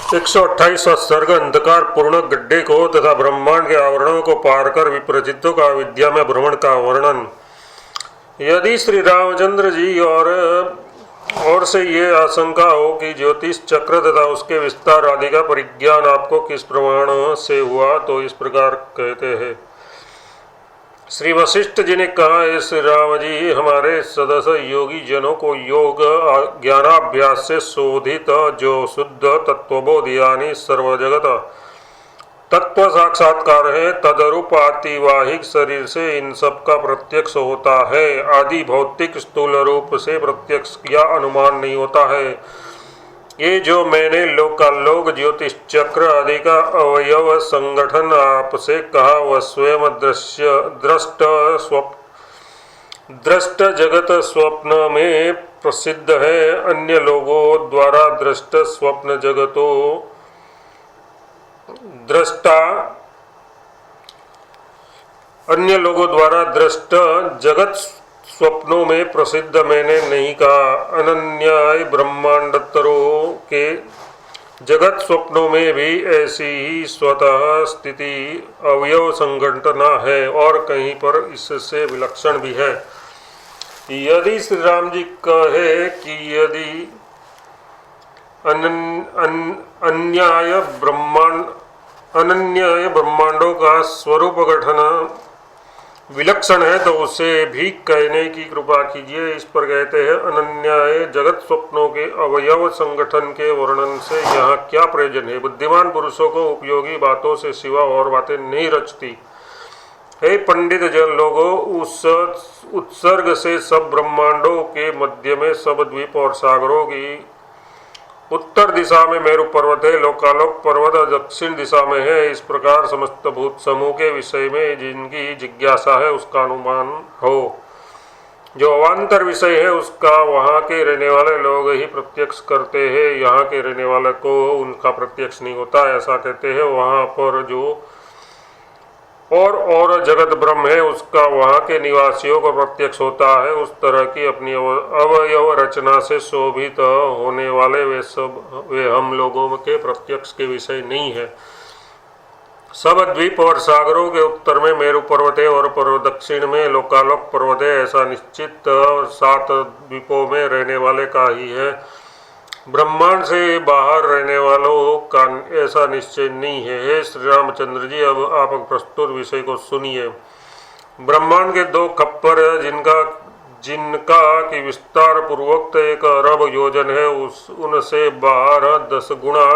128 सर्ग अंधकार पूर्ण गड्ढे को तथा ब्रह्मांड के आवरणों को पार कर विप्रचितों का विद्या में भ्रमण का वर्णन। यदि श्री रामचंद्र जी और से ये आशंका हो कि ज्योतिष चक्र तथा उसके विस्तार आदि का परिज्ञान आपको किस प्रमाण से हुआ, तो इस प्रकार कहते हैं। श्री वशिष्ठ जी ने कहा, हे श्री राम जी, हमारे सदस्य योगी जनों को योग ज्ञानाभ्यास से शोधित जो शुद्ध तत्वबोध यानी सर्वजगत तत्व साक्षात्कार है, तदरूप आतिवाहिक शरीर से इन सब का प्रत्यक्ष होता है। आदि भौतिक स्थूल रूप से प्रत्यक्ष या अनुमान नहीं होता है। ये जो मैंने लोकालोक ज्योतिष चक्र आदि का अवयव संगठन आपसे कहा, वह स्वयं दृष्ट जगत स्वप्न में प्रसिद्ध है। अन्य लोगों द्वारा दृष्ट स्वप्न जगतों अन्य लोगों द्वारा दृष्ट जगत स्वप्नों में प्रसिद्ध मैंने नहीं कहा। अनन्याय ब्रह्मांडतरों के जगत स्वप्नों में भी ऐसी ही स्वतः स्थिति अवयव संगठना है और कहीं पर इससे विलक्षण भी है। यदि श्री राम जी कहे कि यदि अनन्याय ब्रह्मांडों का स्वरूप गठन विलक्षण है, तो उसे भी कहने की कृपा कीजिए। इस पर कहते हैं, अनन्याय जगत स्वप्नों के अवयव संगठन के वर्णन से यहाँ क्या प्रयोजन है। बुद्धिमान पुरुषों को उपयोगी बातों से सिवा और बातें नहीं रचती। हे पंडित जन लोगों, उस उत्सर्ग से सब ब्रह्मांडों के मध्य में सब द्वीप और सागरों की उत्तर दिशा में मेरु पर्वत है, लोकालोक पर्वत दक्षिण दिशा में है। इस प्रकार समस्त भूत समूह के विषय में जिनकी जिज्ञासा है उसका अनुमान हो। जो अवान्तर विषय है उसका वहाँ के रहने वाले लोग ही प्रत्यक्ष करते हैं, यहाँ के रहने वाले को उनका प्रत्यक्ष नहीं होता, ऐसा कहते हैं। वहाँ पर जो और जगत ब्रह्म है उसका वहाँ के निवासियों को प्रत्यक्ष होता है। उस तरह की अपनी अवयव रचना से शोभित होने वाले वे हम लोगों के प्रत्यक्ष के विषय नहीं है। सब द्वीप और सागरों के उत्तर में मेरु पर्वत है और दक्षिण में लोकालोक पर्वत है, ऐसा निश्चित 7 द्वीपों में रहने वाले का ही है। ब्रह्मांड से बाहर रहने वालों का ऐसा निश्चय नहीं है। हे श्री रामचंद्र जी, अब आप प्रस्तुत विषय को सुनिए। ब्रह्मांड के 2 खप्पर जिनका कि विस्तार पूर्वक 1 अरब योजन है, उनसे बाहर 10 गुणा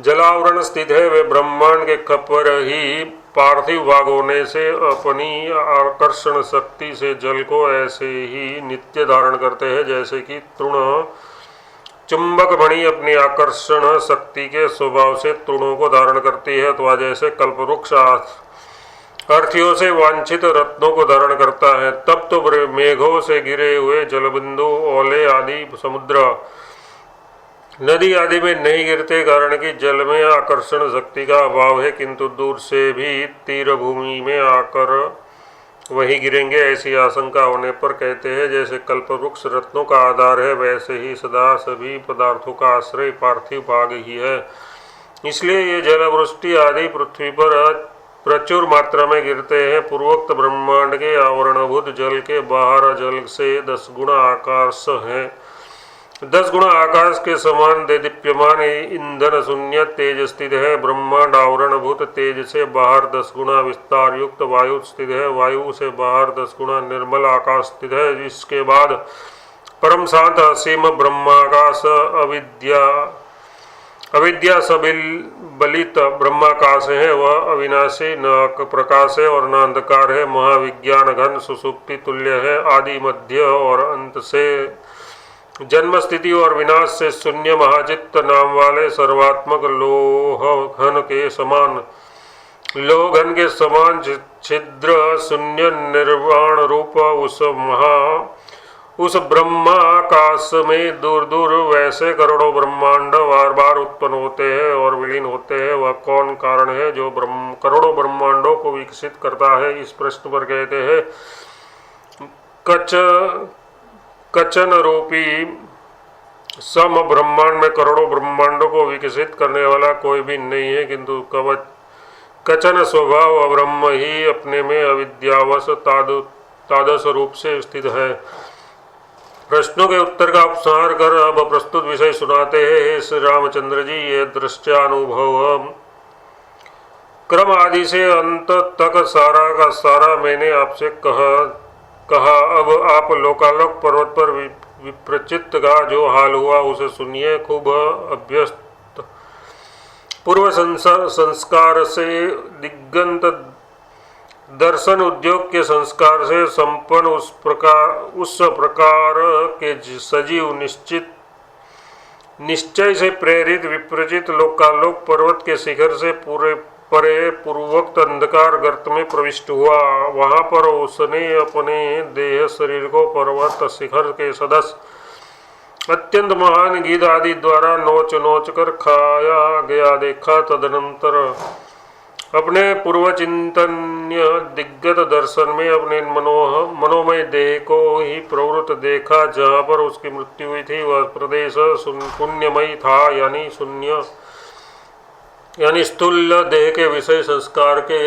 जलावरण स्थित है। वे ब्रह्मांड के खप्पर ही पार्थिव भाग होने से अपनी आकर्षण शक्ति से जल को ऐसे ही नित्य धारण करते हैं जैसे कि तृण चुंबक मणि अपनी आकर्षण शक्ति के स्वभाव से तृणों को धारण करती है, अथवा जैसे कल्पवृक्ष अर्थियों से वांछित रत्नों को धारण करता है। तब तो मेघों से गिरे हुए जलबिंदु, ओले आदि समुद्र नदी आदि में नहीं गिरते, कारण कि जल में आकर्षण शक्ति का अभाव है, किंतु दूर से भी तीर भूमि में आकर वही गिरेंगे। ऐसी आशंका होने पर कहते हैं, जैसे कल्पवृक्ष रत्नों का आधार है, वैसे ही सदा सभी पदार्थों का आश्रय पार्थिव भाग ही है। इसलिए ये जलवृष्टि आदि पृथ्वी पर प्रचुर मात्रा में गिरते हैं। पूर्वोक्त ब्रह्मांड के आवरणभूत जल के बाहर जल से 10 गुणा आकाश है। 10 गुणा आकाश के समान देदीप्यमान ईंधन शून्य तेज स्थित है। ब्रह्मांड आवरणभूत तेज से बाहर 10 गुणा विस्तार युक्त वायु स्थित है। वायु से बाहर 10 गुणा निर्मल आकाश स्थित है। इसके बाद परम शांत असीम ब्रह्माकाश अविद्या सबलित ब्रह्माकाश है। वह अविनाशी न प्रकाश है और न अंधकार है। महाविज्ञान घन सुसुप्ति तुल्य है। आदि मध्य और अंत से जन्म स्थिति और विनाश से शून्य महाचित्त नाम वाले सर्वात्मक लोहघन के समान छिद्र शून्य निर्वाण रूप उस ब्रह्माकाश में दूर दूर वैसे करोड़ों ब्रह्मांड बार बार उत्पन्न होते हैं और विलीन होते हैं। वह कौन कारण है जो करोड़ों ब्रह्मांडों को विकसित करता है। इस प्रश्न पर कहते हैं, कचन रूपी सम ब्रह्मांड में करोड़ों ब्रह्मांडों को विकसित करने वाला कोई भी नहीं है, किंतु कचन स्वभाव अब्रह्म ही अपने में अविद्यावश तादस रूप से स्थित है। प्रश्नों के उत्तर का उपसंहार कर अब प्रस्तुत विषय सुनाते हैं। हे श्री रामचंद्र जी, ये दृश्यानुभव क्रम आदि से अंत तक सारा का सारा मैंने आपसे कहा। अब आप लोकालोक पर्वत पर विप्रचित का जो हाल हुआ उसे सुनिए। खूब अभ्यस्त पूर्व संस्कार से दिगंत दर्शन उद्योग के संस्कार से संपन्न उस प्रकार के सजीव निश्चय से प्रेरित विप्रचित लोकालोक पर्वत के शिखर से परे पूर्वोक्त अंधकार गर्त में प्रविष्ट हुआ। वहां पर उसने अपने देह शरीर को पर्वत शिखर के सदस्य अत्यंत महान गीध आदि द्वारा नोच नोच कर खाया गया देखा। तदनंतर अपने पूर्व चिंतन्य दिग्गत दर्शन में अपने मनोमय देह को ही प्रवृत्त देखा। जहाँ पर उसकी मृत्यु हुई थी वह प्रदेश पुण्यमयी था, यानी स्थूल देह के विषय संस्कार के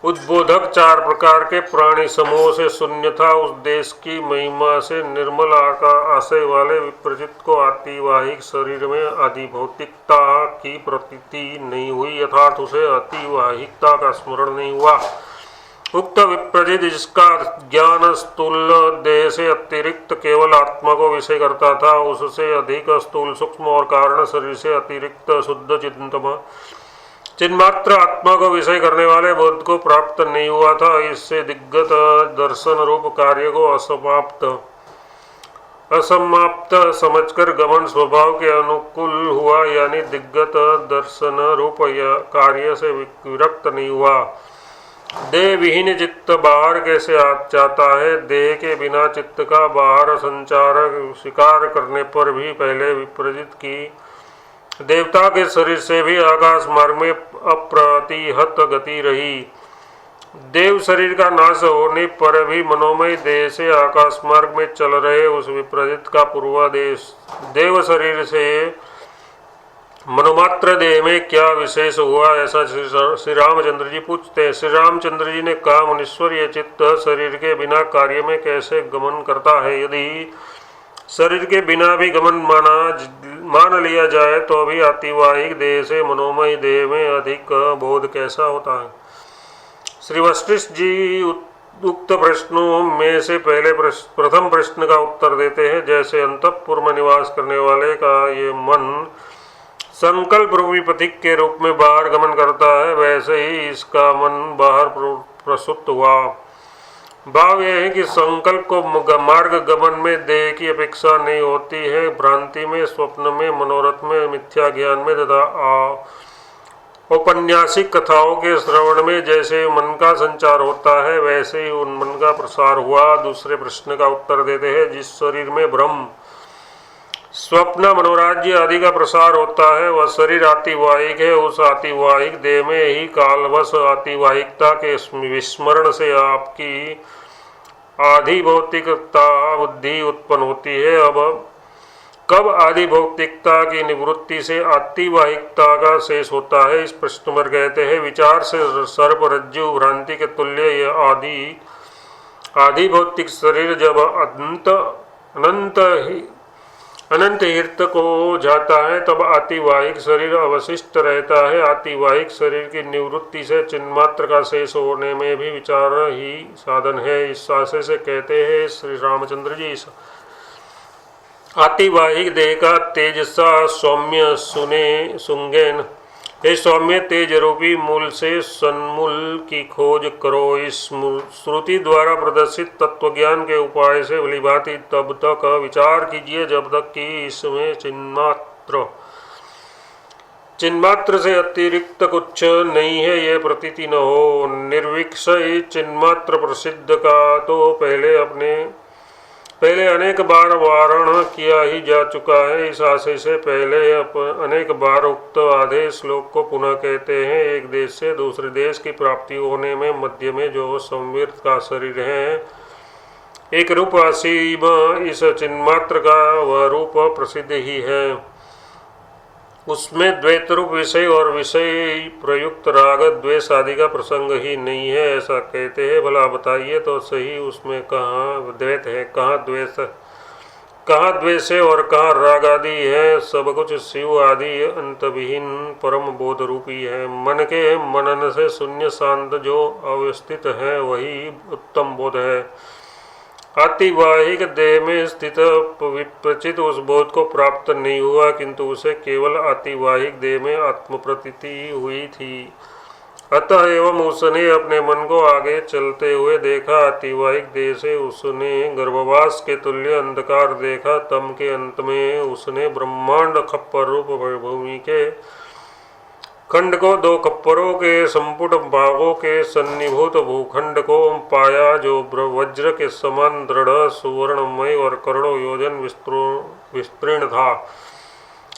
उद्बोधक 4 प्रकार के प्राणी समूह से शून्य था। उस देश की महिमा से निर्मल आशय वाले विप्रचित को अतिवाहिक शरीर में अधिभौतिकता की प्रतीति नहीं हुई, अर्थात उसे अतिवाहिकता का स्मरण नहीं हुआ। उक्त विप्रचित जिसका ज्ञान स्थूल देह से अतिरिक्त केवल आत्मा को विषय करता था, उससे अधिक स्थूल सूक्ष्म और कारण शरीर से अतिरिक्त शुद्ध चिन्मात्र आत्मा को विषय करने वाले बोध को प्राप्त नहीं हुआ था। इससे दिग्गत दर्शन रूप कार्य को असमाप्त समझकर गमन स्वभाव के अनुकूल हुआ, यानी दिग्गत दर्शन रूप कार्य से विरक्त नहीं हुआ। देह विहीन चित्त बाहर कैसे जाता है? देह के बिना चित्त का बाहर संचार स्वीकार करने पर भी पहले विप्रजित की देवता के शरीर से भी आकाश मार्ग में अप्रतिहत गति रही। देव शरीर का नाश होने पर भी मनोमय देह से आकाश मार्ग में चल रहे उस विप्रजित का पूर्वादेश देव शरीर से मनोमात्र देह में क्या विशेष हुआ, ऐसा श्री रामचंद्र जी पूछते हैं। श्री रामचंद्र जी ने कहा, मुनीश्वर, ये चित्त शरीर के बिना कार्य में कैसे गमन करता है? यदि शरीर के बिना भी गमन मान लिया जाए तो भी अतिवाहिक देह से मनोमय देह में अधिक बोध कैसा होता है? श्री वशिष्ठ जी उक्त प्रश्नों में से प्रथम प्रश्न का उत्तर देते हैं। जैसे अंतःपुर में निवास करने वाले का ये मन संकल्प रूपी पथिक के रूप में बाहर गमन करता है, वैसे ही इसका मन बाहर प्रसुप्त हुआ। भाव यह है कि संकल्प को मार्ग गमन में देह की अपेक्षा नहीं होती है। भ्रांति में, स्वप्न में, मनोरथ में, मिथ्या ज्ञान में तथा औपन्यासिक कथाओं के श्रवण में जैसे मन का संचार होता है, वैसे ही उन मन का प्रसार हुआ। दूसरे प्रश्न का उत्तर देते हैं, जिस शरीर में भ्रम, स्वप्न, मनोराज्य आदि का प्रसार होता है वह शरीर अतिवाहिक है। उस अतिवाहिक देह में ही कालवश अतिवाहिकता के विस्मरण से आपकी आधि भौतिकता बुद्धि उत्पन्न होती है। अब कब आदि भौतिकता की निवृत्ति से अतिवाहिकता का शेष होता है? इस प्रश्न पर कहते हैं, विचार से सर्प रज्जु भ्रांति के तुल्य यह आदि भौतिक शरीर जब अनंत हित को जाता है तब अतिवाहिक शरीर अवशिष्ट रहता है। अतिवाहिक शरीर की निवृत्ति से चिन्मात्र का शेष होने में भी विचार ही साधन है। इस आशय से कहते हैं श्री रामचंद्र जी, अतिवाहिक देह का तेजसा सौम्य सुंगेन, हे सौम्य तेज रूपी मूल से सन्मूल की खोज करो। इस श्रुति द्वारा प्रदर्शित तत्वज्ञान के उपाय से भलीभांति तब तक विचार कीजिए जब तक कि इसमें चिन्मात्र से अतिरिक्त कुछ नहीं है यह प्रतीति न हो। निर्विक्षय चिन्मात्र प्रसिद्ध का तो पहले अनेक बार वारण किया ही जा चुका है। इस आशय से पहले अनेक बार उक्त आधे श्लोक को पुनः कहते हैं। एक देश से दूसरे देश की प्राप्ति होने में मध्य में जो संवित का शरीर है एक रूप असीम इस चिन्मात्र का वह रूप प्रसिद्ध ही है। उसमें द्वैत रूप विषय और विषय प्रयुक्त राग द्वेष आदि का प्रसंग ही नहीं है, ऐसा कहते हैं। भला बताइए तो सही, उसमें कहाँ द्वैत है, कहाँ द्वेष, कहाँ द्वेष है और कहाँ राग आदि है। सब कुछ शिव आदि अंतविहीन परम बोध रूपी है। मन के मनन से शून्य शांत जो अवस्थित है वही उत्तम बोध है। आतिवाहिक देह में स्थित विप्रचित उस बोध को प्राप्त नहीं हुआ, किंतु उसे केवल आतिवाहिक देह में आत्मप्रतीति हुई थी। अतः एवं उसने अपने मन को आगे चलते हुए देखा। आतिवाहिक देह से उसने गर्भवास के तुल्य अंधकार देखा। तम के अंत में उसने ब्रह्मांड खप्पर रूप भूमि के खंड को दो खप्परों के संपुट भागों के सन्निभूत भूखंड को पाया, जो वज्र के समान दृढ़ सुवर्णमय और करोड़ों योजन विस्तीर्ण था।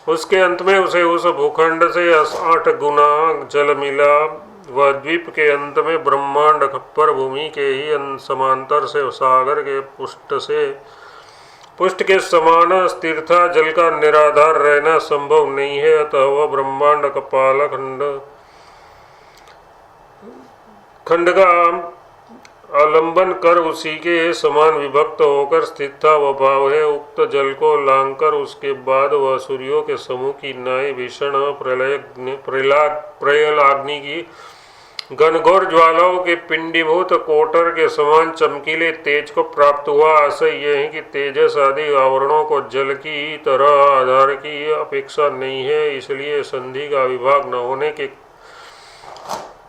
उसके अंत में उसे उस भूखंड से 8 गुना जल मिला। वह द्वीप के अंत में ब्रह्मांड खप्पर भूमि के ही समांतर से सागर के पुष्ट के समान स्थिर था। जल का निराधार रहना संभव नहीं है, अतः वह ब्रह्मांड कपाल खंड का आलंबन कर उसी के समान विभक्त होकर स्थित था। वह भाव है। उक्त जल को लांघकर उसके बाद वह सूर्यों के समूह की नाई भीषण प्रलयाग्नि की घनघोर ज्वालाओं के पिंडीभूत कोटर के समान चमकीले तेज को प्राप्त हुआ। आशय यह है कि तेजस आदि आवरणों को जल की तरह आधार की अपेक्षा नहीं है, इसलिए संधि का विभाग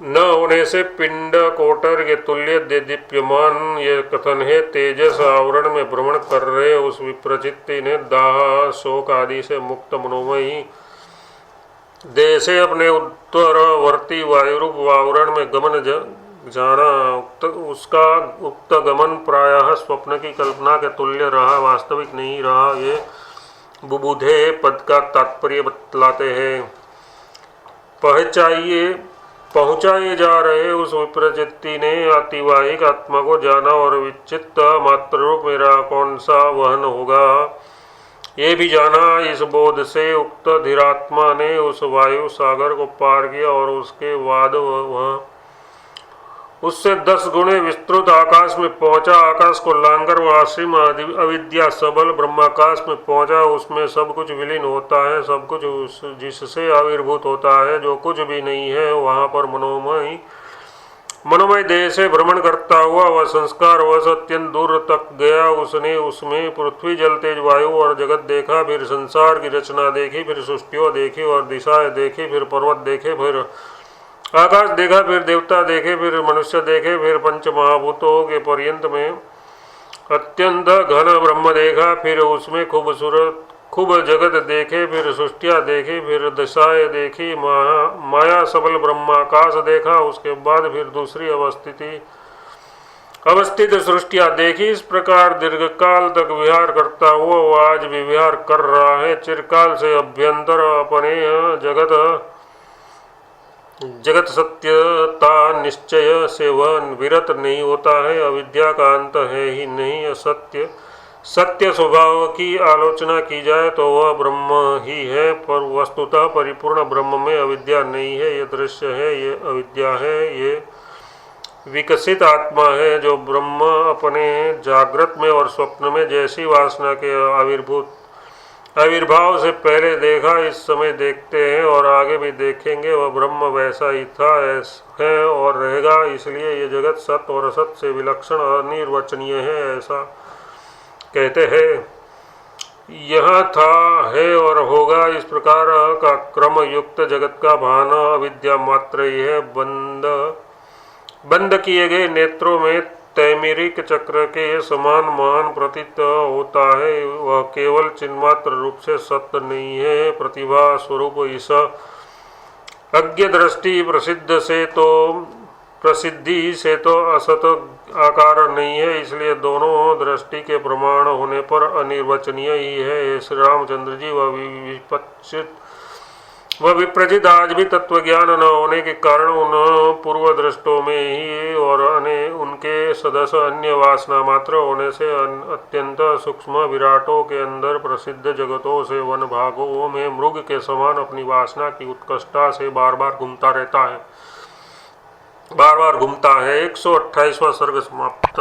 न होने से पिंड कोटर के तुल्य दीप्यमान यह कथन है। तेजस आवरण में भ्रमण कर रहे उस विप्रचित्ति ने दाह शोक आदि से मुक्त मनोमयी देह से अपने उत्तरवर्ती वायुरूप आवरण में गमन जाना। उसका उक्त गमन प्रायः स्वप्न की कल्पना के तुल्य रहा, वास्तविक नहीं रहा। ये बुबुधे पद का तात्पर्य बतलाते हैं। पहुँचाए जा रहे उस विप्रचित्ति ने अतिवाहिक आत्मा को जाना और विचित्त मात्र रूप मेरा कौन सा वहन होगा ये भी जाना। इस बोध से उक्त धीरात्मा ने उस वायु सागर को पार किया और उसके बाद वह उससे 10 गुणे विस्तृत आकाश में पहुंचा। आकाश को लांघकर वह असीम अविद्या सबल ब्रह्माकाश में पहुंचा। उसमें सब कुछ विलीन होता है, सब कुछ जिससे आविर्भूत होता है, जो कुछ भी नहीं है। वहां पर मनोमय देह से भ्रमण करता हुआ वह संस्कार वश अत्यंत दूर तक गया। उसने उसमें पृथ्वी जल तेज वायु और जगत देखा, फिर संसार की रचना देखी, फिर सृष्टियों देखी और दिशाएं देखी, फिर पर्वत देखे, फिर आकाश देखा, फिर देवता देखे, फिर मनुष्य देखे, फिर पंच महाभूतों के पर्यंत में अत्यंत घन ब्रह्म देखा, फिर उसमें खूब जगत देखे, फिर सृष्टियाँ देखी, फिर दशाएं देखी, माया सबल ब्रह्माकाश देखा। उसके बाद फिर दूसरी अवस्थित सृष्टियाँ देखी। इस प्रकार दीर्घकाल तक विहार करता हुआ वह आज भी विहार कर रहा है। चिरकाल से अभ्यंतर अपने जगत सत्यता निश्चय से वह विरत नहीं होता है। अविद्या का अंत है ही नहीं। सत्य स्वभाव की आलोचना की जाए तो वह ब्रह्म ही है, पर वस्तुतः परिपूर्ण ब्रह्म में अविद्या नहीं है। ये दृश्य है, ये अविद्या है, ये विकसित आत्मा है जो ब्रह्म अपने जागृत में और स्वप्न में जैसी वासना के आविर्भाव से पहले देखा, इस समय देखते हैं और आगे भी देखेंगे। वह ब्रह्म वैसा ही था, है और रहेगा। इसलिए ये जगत सत्य और असत से विलक्षण अनिर्वचनीय है, ऐसा कहते हैं। यहाँ था, है और होगा, इस प्रकार का क्रम युक्त जगत का भान अविद्या मात्र ही है। बंद किए गए नेत्रों में तैमिरिक चक्र के समान मान प्रतीत होता है। वह केवल चिन्मात्र रूप से सत्य नहीं है। प्रतिभा स्वरूप इस अज्ञ दृष्टि प्रसिद्धि से तो असत आकार नहीं है, इसलिए दोनों दृष्टि के प्रमाण होने पर अनिर्वचनीय ही है। श्री रामचंद्र जी वह वह विप्रजित आज भी तत्व ज्ञान न होने के कारण उन पूर्व दृष्टों में ही और उनके सदस्य अन्य वासना मात्र होने से अत्यंत सूक्ष्म विराटों के अंदर प्रसिद्ध जगतों से वन भागों में मृग के समान अपनी वासना की उत्कृष्टता से बार बार घूमता रहता है। 128वां सर्ग समाप्त।